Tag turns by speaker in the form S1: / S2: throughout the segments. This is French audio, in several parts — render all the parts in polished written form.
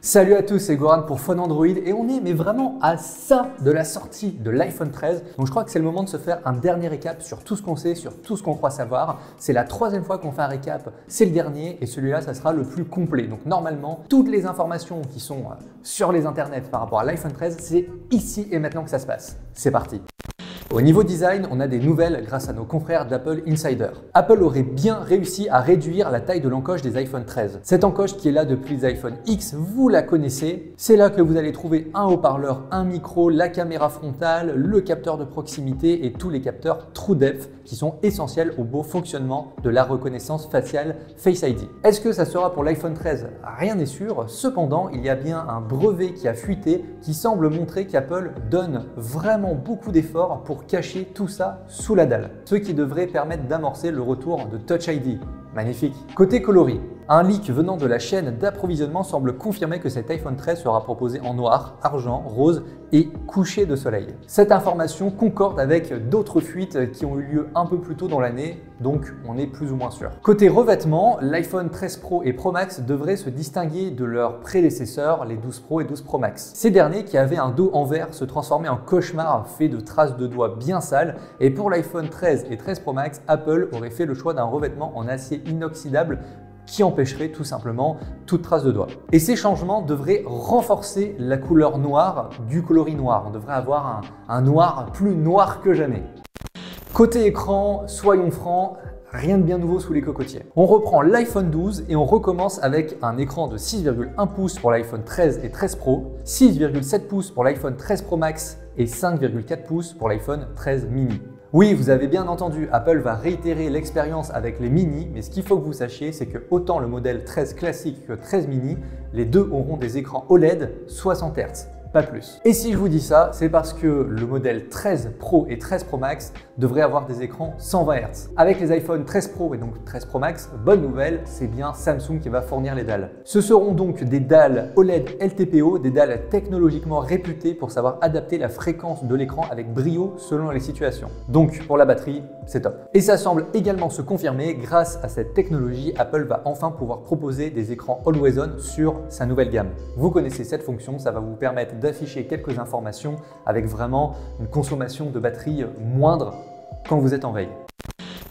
S1: Salut à tous, c'est Goran pour Phone Android et on est vraiment à ça de la sortie de l'iPhone 13. Donc je crois que c'est le moment de se faire un dernier récap sur tout ce qu'on sait, sur tout ce qu'on croit savoir. C'est la troisième fois qu'on fait un récap, c'est le dernier et celui-là ça sera le plus complet. Donc normalement, toutes les informations qui sont sur les internets par rapport à l'iPhone 13, c'est ici et maintenant que ça se passe. C'est parti. Au niveau design, on a des nouvelles grâce à nos confrères d'Apple Insider. Apple aurait bien réussi à réduire la taille de l'encoche des iPhone 13. Cette encoche qui est là depuis les iPhone X, vous la connaissez. C'est là que vous allez trouver un haut-parleur, un micro, la caméra frontale, le capteur de proximité et tous les capteurs TrueDepth qui sont essentiels au beau fonctionnement de la reconnaissance faciale Face ID. Est-ce que ça sera pour l'iPhone 13? Rien n'est sûr. Cependant, il y a bien un brevet qui a fuité qui semble montrer qu'Apple donne vraiment beaucoup d'efforts pour cacher tout ça sous la dalle, ce qui devrait permettre d'amorcer le retour de Touch ID. Magnifique. Côté coloris, un leak venant de la chaîne d'approvisionnement semble confirmer que cet iPhone 13 sera proposé en noir, argent, rose et couché de soleil. Cette information concorde avec d'autres fuites qui ont eu lieu un peu plus tôt dans l'année, donc on est plus ou moins sûr. Côté revêtement, l'iPhone 13 Pro et Pro Max devraient se distinguer de leurs prédécesseurs, les 12 Pro et 12 Pro Max. Ces derniers qui avaient un dos en verre se transformaient en cauchemar fait de traces de doigts bien sales, et pour l'iPhone 13 et 13 Pro Max, Apple aurait fait le choix d'un revêtement en acier inoxydable qui empêcherait tout simplement toute trace de doigt. Et ces changements devraient renforcer la couleur noire du coloris noir. On devrait avoir un noir plus noir que jamais. Côté écran, soyons francs, rien de bien nouveau sous les cocotiers. On reprend l'iPhone 12 et on recommence avec un écran de 6,1 pouces pour l'iPhone 13 et 13 Pro, 6,7 pouces pour l'iPhone 13 Pro Max et 5,4 pouces pour l'iPhone 13 mini. Oui, vous avez bien entendu, Apple va réitérer l'expérience avec les mini, mais ce qu'il faut que vous sachiez, c'est que autant le modèle 13 classique que 13 mini, les deux auront des écrans OLED 60 Hz. Pas plus. Et si je vous dis ça, c'est parce que le modèle 13 Pro et 13 Pro Max devraient avoir des écrans 120 Hz. Avec les iPhone 13 Pro et donc 13 Pro Max, bonne nouvelle, c'est bien Samsung qui va fournir les dalles. Ce seront donc des dalles OLED LTPO, des dalles technologiquement réputées pour savoir adapter la fréquence de l'écran avec brio selon les situations. Donc pour la batterie, c'est top. Et ça semble également se confirmer, grâce à cette technologie, Apple va enfin pouvoir proposer des écrans Always On sur sa nouvelle gamme. Vous connaissez cette fonction, ça va vous permettre d'afficher quelques informations avec vraiment une consommation de batterie moindre quand vous êtes en veille.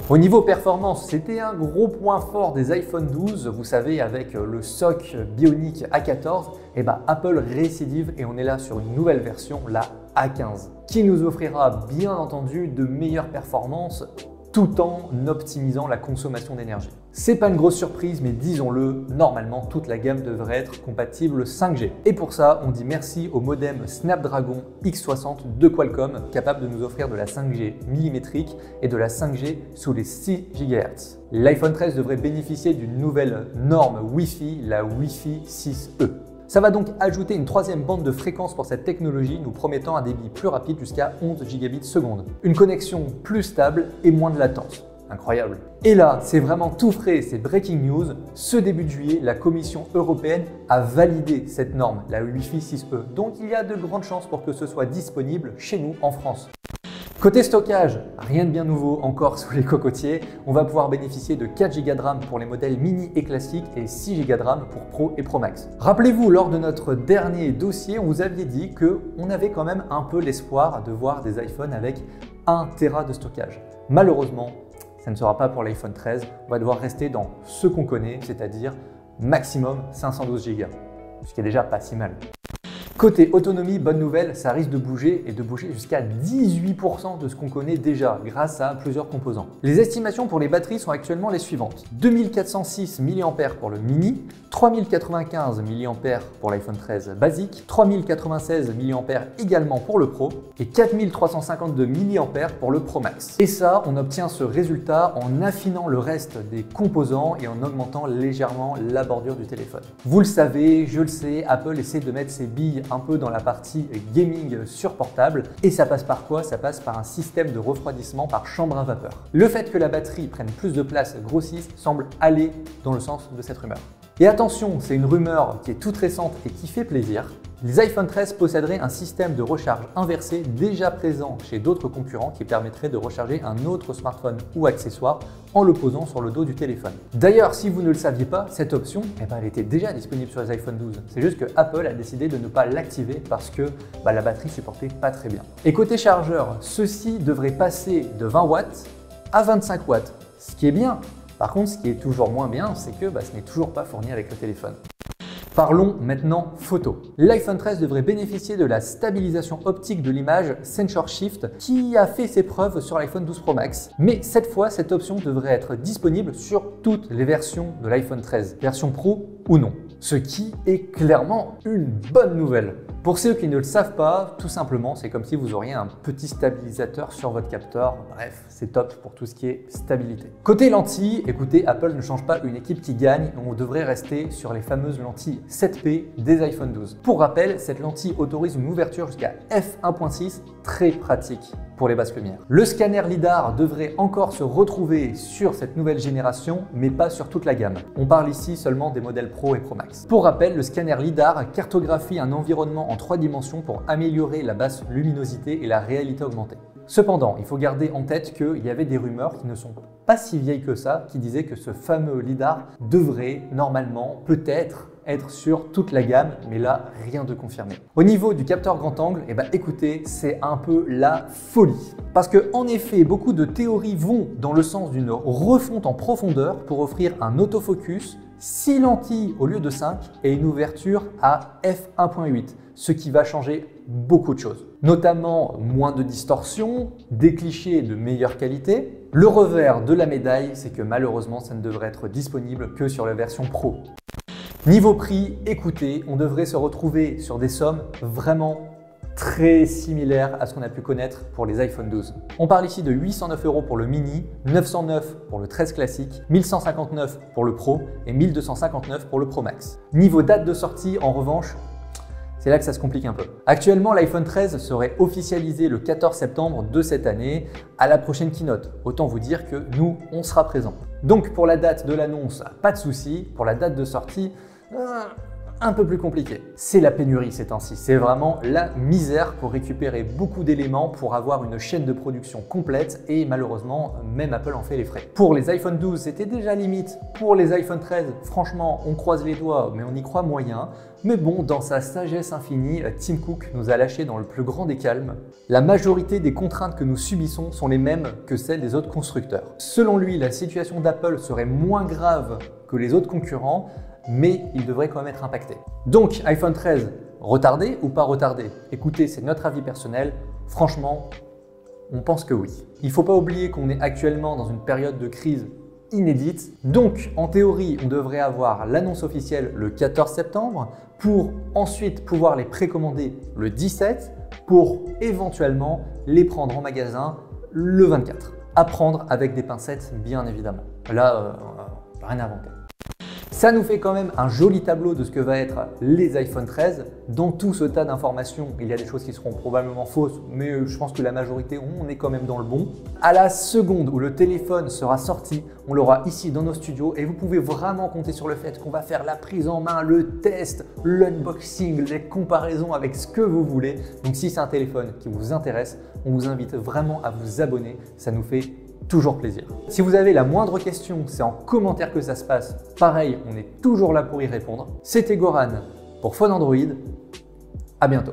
S1: Au niveau performance, c'était un gros point fort des iPhone 12, vous savez, avec le SoC Bionic A14, et Apple récidive et on est là sur une nouvelle version, la A15, qui nous offrira bien entendu de meilleures performances tout en optimisant la consommation d'énergie. C'est pas une grosse surprise, mais disons-le, normalement toute la gamme devrait être compatible 5G. Et pour ça, on dit merci au modem Snapdragon X60 de Qualcomm, capable de nous offrir de la 5G millimétrique et de la 5G sous les 6 GHz. L'iPhone 13 devrait bénéficier d'une nouvelle norme Wi-Fi, la Wi-Fi 6E. Ça va donc ajouter une troisième bande de fréquence pour cette technologie, nous promettant un débit plus rapide jusqu'à 11 gigabits seconde. Une connexion plus stable et moins de latence. Incroyable. Et là, c'est vraiment tout frais, c'est breaking news. Ce début de juillet, la Commission européenne a validé cette norme, la Wi-Fi 6E. Donc il y a de grandes chances pour que ce soit disponible chez nous en France. Côté stockage, rien de bien nouveau encore sous les cocotiers. On va pouvoir bénéficier de 4 Go de RAM pour les modèles mini et classiques et 6 Go de RAM pour Pro et Pro Max. Rappelez-vous, lors de notre dernier dossier, on vous aviez dit qu'on avait quand même un peu l'espoir de voir des iPhones avec 1 Tera de stockage. Malheureusement, ça ne sera pas pour l'iPhone 13. On va devoir rester dans ce qu'on connaît, c'est-à-dire maximum 512 Go, ce qui est déjà pas si mal. Côté autonomie, bonne nouvelle, ça risque de bouger et de bouger jusqu'à 18% de ce qu'on connaît déjà grâce à plusieurs composants. Les estimations pour les batteries sont actuellement les suivantes. 2406 mAh pour le mini, 3095 mAh pour l'iPhone 13 basique, 3096 mAh également pour le Pro et 4352 mAh pour le Pro Max. Et ça, on obtient ce résultat en affinant le reste des composants et en augmentant légèrement la bordure du téléphone. Vous le savez, je le sais, Apple essaie de mettre ses billes un peu dans la partie gaming sur portable. Et ça passe par quoi? Ça passe par un système de refroidissement par chambre à vapeur. Le fait que la batterie prenne plus de place, grossisse, semble aller dans le sens de cette rumeur. Et attention, c'est une rumeur qui est toute récente et qui fait plaisir. Les iPhone 13 posséderaient un système de recharge inversé déjà présent chez d'autres concurrents qui permettrait de recharger un autre smartphone ou accessoire en le posant sur le dos du téléphone. D'ailleurs, si vous ne le saviez pas, cette option, elle était déjà disponible sur les iPhone 12. C'est juste que Apple a décidé de ne pas l'activer parce que la batterie supportait pas très bien. Et côté chargeur, ceci devrait passer de 20 watts à 25 watts, ce qui est bien. Par contre, ce qui est toujours moins bien, c'est que ce n'est toujours pas fourni avec le téléphone. Parlons maintenant photo. L'iPhone 13 devrait bénéficier de la stabilisation optique de l'image Sensor Shift qui a fait ses preuves sur l'iPhone 12 Pro Max. Mais cette fois, cette option devrait être disponible sur toutes les versions de l'iPhone 13, version Pro ou non. Ce qui est clairement une bonne nouvelle. Pour ceux qui ne le savent pas, tout simplement, c'est comme si vous auriez un petit stabilisateur sur votre capteur. Bref, c'est top pour tout ce qui est stabilité. Côté lentilles, écoutez, Apple ne change pas une équipe qui gagne. On devrait rester sur les fameuses lentilles 7P des iPhone 12. Pour rappel, cette lentille autorise une ouverture jusqu'à f1.6, très pratique pour les basses lumières. Le scanner LiDAR devrait encore se retrouver sur cette nouvelle génération, mais pas sur toute la gamme. On parle ici seulement des modèles Pro et Pro Max. Pour rappel, le scanner LiDAR cartographie un environnement en 3 dimensions pour améliorer la basse luminosité et la réalité augmentée. Cependant, il faut garder en tête qu'il y avait des rumeurs qui ne sont pas si vieilles que ça, qui disaient que ce fameux LiDAR devrait normalement, peut-être, être sur toute la gamme, mais là, rien de confirmé. Au niveau du capteur grand angle, écoutez, c'est un peu la folie. Parce que, en effet, beaucoup de théories vont dans le sens d'une refonte en profondeur pour offrir un autofocus, 6 lentilles au lieu de 5 et une ouverture à f1.8, ce qui va changer beaucoup de choses. Notamment moins de distorsion, des clichés de meilleure qualité. Le revers de la médaille, c'est que malheureusement, ça ne devrait être disponible que sur la version Pro. Niveau prix, écoutez, on devrait se retrouver sur des sommes vraiment très similaires à ce qu'on a pu connaître pour les iPhone 12. On parle ici de 809 € pour le mini, 909 pour le 13 classique, 1159 pour le Pro et 1259 pour le Pro Max. Niveau date de sortie, en revanche, c'est là que ça se complique un peu. Actuellement, l'iPhone 13 serait officialisé le 14 septembre de cette année à la prochaine keynote. Autant vous dire que nous, on sera présents. Donc pour la date de l'annonce, pas de souci. Pour la date de sortie, un peu plus compliqué. C'est la pénurie ces temps-ci. C'est vraiment la misère pour récupérer beaucoup d'éléments pour avoir une chaîne de production complète et malheureusement, même Apple en fait les frais. Pour les iPhone 12, c'était déjà limite. Pour les iPhone 13, franchement, on croise les doigts, mais on y croit moyen. Mais bon, dans sa sagesse infinie, Tim Cook nous a lâché dans le plus grand des calmes. La majorité des contraintes que nous subissons sont les mêmes que celles des autres constructeurs. Selon lui, la situation d'Apple serait moins grave que les autres concurrents, mais il devrait quand même être impacté. Donc, iPhone 13, retardé ou pas retardé? Écoutez, c'est notre avis personnel. Franchement, on pense que oui. Il ne faut pas oublier qu'on est actuellement dans une période de crise inédite. Donc, en théorie, on devrait avoir l'annonce officielle le 14 septembre pour ensuite pouvoir les précommander le 17 pour éventuellement les prendre en magasin le 24. À prendre avec des pincettes, bien évidemment. Là, rien à inventer. Ça nous fait quand même un joli tableau de ce que va être les iPhone 13. Dans tout ce tas d'informations, il y a des choses qui seront probablement fausses, mais je pense que la majorité, on est quand même dans le bon. À la seconde où le téléphone sera sorti, on l'aura ici dans nos studios et vous pouvez vraiment compter sur le fait qu'on va faire la prise en main, le test, l'unboxing, les comparaisons avec ce que vous voulez. Donc si c'est un téléphone qui vous intéresse, on vous invite vraiment à vous abonner. Ça nous fait toujours plaisir. Si vous avez la moindre question, c'est en commentaire que ça se passe. Pareil, on est toujours là pour y répondre. C'était Goran pour Phone Android. À bientôt.